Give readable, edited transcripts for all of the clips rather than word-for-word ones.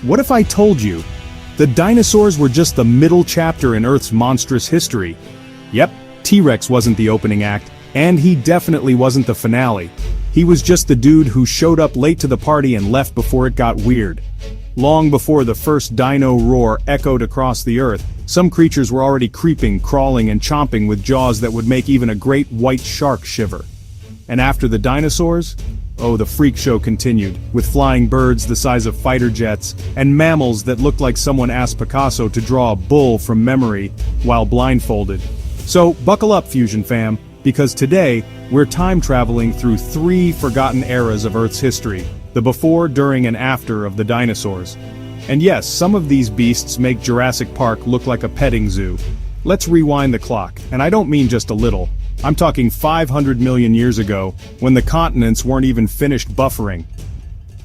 what if I told you the dinosaurs were just the middle chapter in Earth's monstrous history? Yep, T-Rex wasn't the opening act, and he definitely wasn't the finale. He was just the dude who showed up late to the party and left before it got weird. Long before the first dino roar echoed across the Earth, some creatures were already creeping, crawling, and chomping with jaws that would make even a great white shark shiver. And after the dinosaurs? Oh, the freak show continued, with flying birds the size of fighter jets, and mammals that looked like someone asked Picasso to draw a bull from memory while blindfolded. So, buckle up, Fusion fam, because today, we're time traveling through 3 forgotten eras of Earth's history: the before, during, and after of the dinosaurs. And yes, some of these beasts make Jurassic Park look like a petting zoo. Let's rewind the clock, and I don't mean just a little. I'm talking 500 million years ago, when the continents weren't even finished buffering.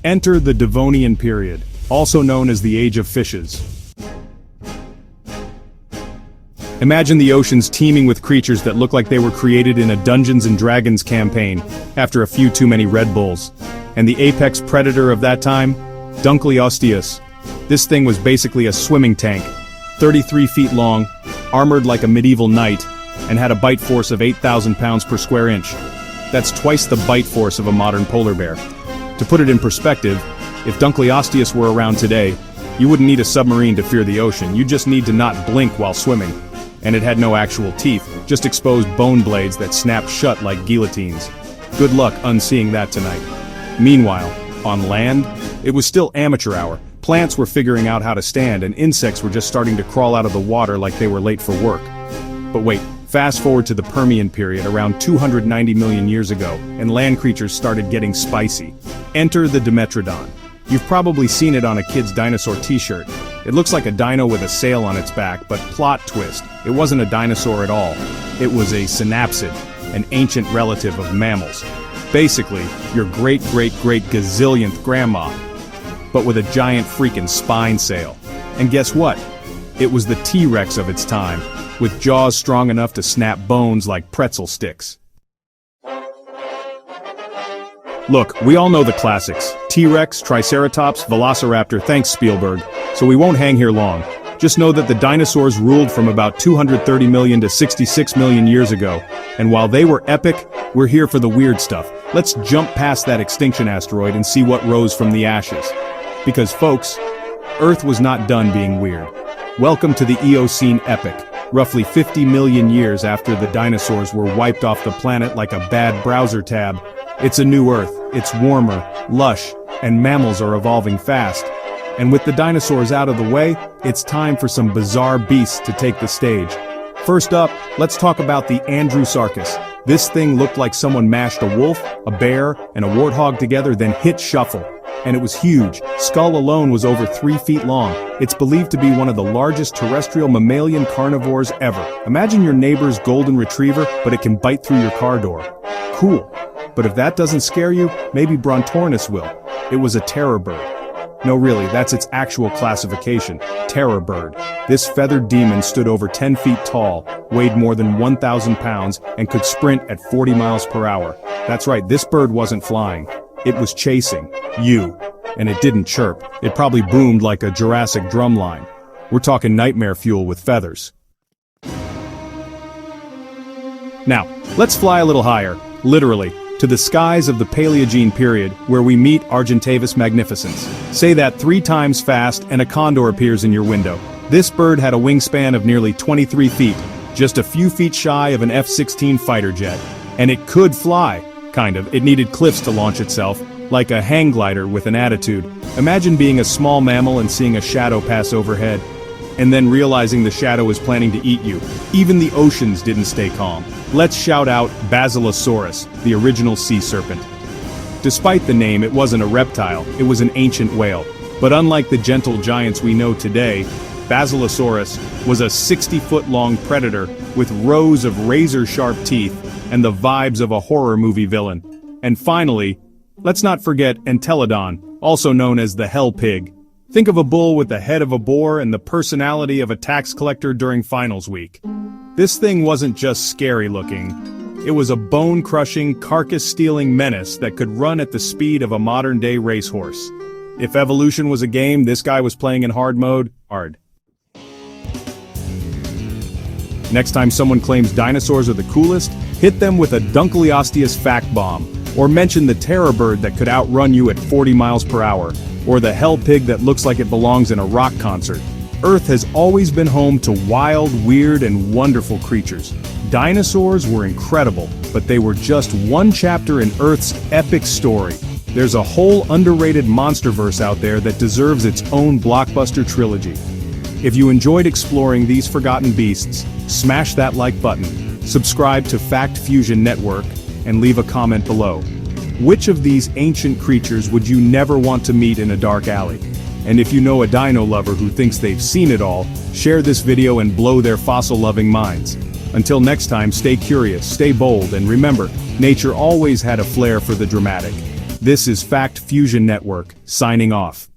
Enter the Devonian period, also known as the Age of Fishes. Imagine the oceans teeming with creatures that look like they were created in a Dungeons & Dragons campaign, after a few too many Red Bulls. And the apex predator of that time? Dunkleosteus. This thing was basically a swimming tank, 33 feet long, armored like a medieval knight, and had a bite force of 8,000 pounds per square inch. That's twice the bite force of a modern polar bear. To put it in perspective, if Dunkleosteus were around today, you wouldn't need a submarine to fear the ocean, you just need to not blink while swimming. And it had no actual teeth, just exposed bone blades that snapped shut like guillotines. Good luck unseeing that tonight. Meanwhile, on land, it was still amateur hour. Plants were figuring out how to stand, and insects were just starting to crawl out of the water like they were late for work. But wait, fast forward to the Permian period around 290 million years ago, and land creatures started getting spicy. Enter the Dimetrodon. You've probably seen it on a kid's dinosaur t-shirt. It looks like a dino with a sail on its back, but plot twist, it wasn't a dinosaur at all. It was a synapsid, an ancient relative of mammals. Basically, your great-great-great gazillionth grandma, but with a giant freaking spine sail. And guess what? It was the T-Rex of its time, with jaws strong enough to snap bones like pretzel sticks. Look, we all know the classics: T-Rex, Triceratops, Velociraptor, thanks Spielberg, so we won't hang here long. Just know that the dinosaurs ruled from about 230 million to 66 million years ago, and while they were epic, we're here for the weird stuff. Let's jump past that extinction asteroid and see what rose from the ashes. Because folks, Earth was not done being weird. Welcome to the Eocene epic, roughly 50 million years after the dinosaurs were wiped off the planet like a bad browser tab. It's a new Earth, it's warmer, lush, and mammals are evolving fast. And with the dinosaurs out of the way, it's time for some bizarre beasts to take the stage. First up, let's talk about the Andrewsarchus. This thing looked like someone mashed a wolf, a bear, and a warthog together, then hit shuffle. And it was huge. Skull alone was over 3 feet long. It's believed to be one of the largest terrestrial mammalian carnivores ever. Imagine your neighbor's golden retriever, but it can bite through your car door. Cool. But if that doesn't scare you, maybe Brontornis will. It was a terror bird. No, really, that's its actual classification, terror bird. This feathered demon stood over 10 feet tall, weighed more than 1,000 pounds, and could sprint at 40 miles per hour. That's right, this bird wasn't flying. It was chasing you. And it didn't chirp. It probably boomed like a Jurassic drumline. We're talking nightmare fuel with feathers. Now, let's fly a little higher, literally, to the skies of the Paleogene period, where we meet Argentavis magnificens. Say that 3 times fast and a condor appears in your window. This bird had a wingspan of nearly 23 feet, just a few feet shy of an F-16 fighter jet. And it could fly, kind of. It needed cliffs to launch itself, like a hang glider with an attitude. Imagine being a small mammal and seeing a shadow pass overhead, and then realizing the shadow is planning to eat you. Even the oceans didn't stay calm. Let's shout out Basilosaurus, the original sea serpent. Despite the name, it wasn't a reptile, it was an ancient whale. But unlike the gentle giants we know today, Basilosaurus was a 60-foot-long predator with rows of razor-sharp teeth and the vibes of a horror movie villain. And finally, let's not forget Entelodon, also known as the Hell Pig. Think of a bull with the head of a boar and the personality of a tax collector during finals week. This thing wasn't just scary looking. It was a bone-crushing, carcass-stealing menace that could run at the speed of a modern-day racehorse. If evolution was a game, this guy was playing in hard mode, hard. Next time someone claims dinosaurs are the coolest, hit them with a Dunkleosteus fact bomb, or mention the terror bird that could outrun you at 40 miles per hour, or the hell pig that looks like it belongs in a rock concert. Earth has always been home to wild, weird, and wonderful creatures. Dinosaurs were incredible, but they were just one chapter in Earth's epic story. There's a whole underrated monsterverse out there that deserves its own blockbuster trilogy. If you enjoyed exploring these forgotten beasts, smash that like button, subscribe to Fact Fusion Network, and leave a comment below. Which of these ancient creatures would you never want to meet in a dark alley? And if you know a dino lover who thinks they've seen it all, share this video and blow their fossil-loving minds. Until next time, stay curious, stay bold, and remember, nature always had a flair for the dramatic. This is Fact Fusion Network, signing off.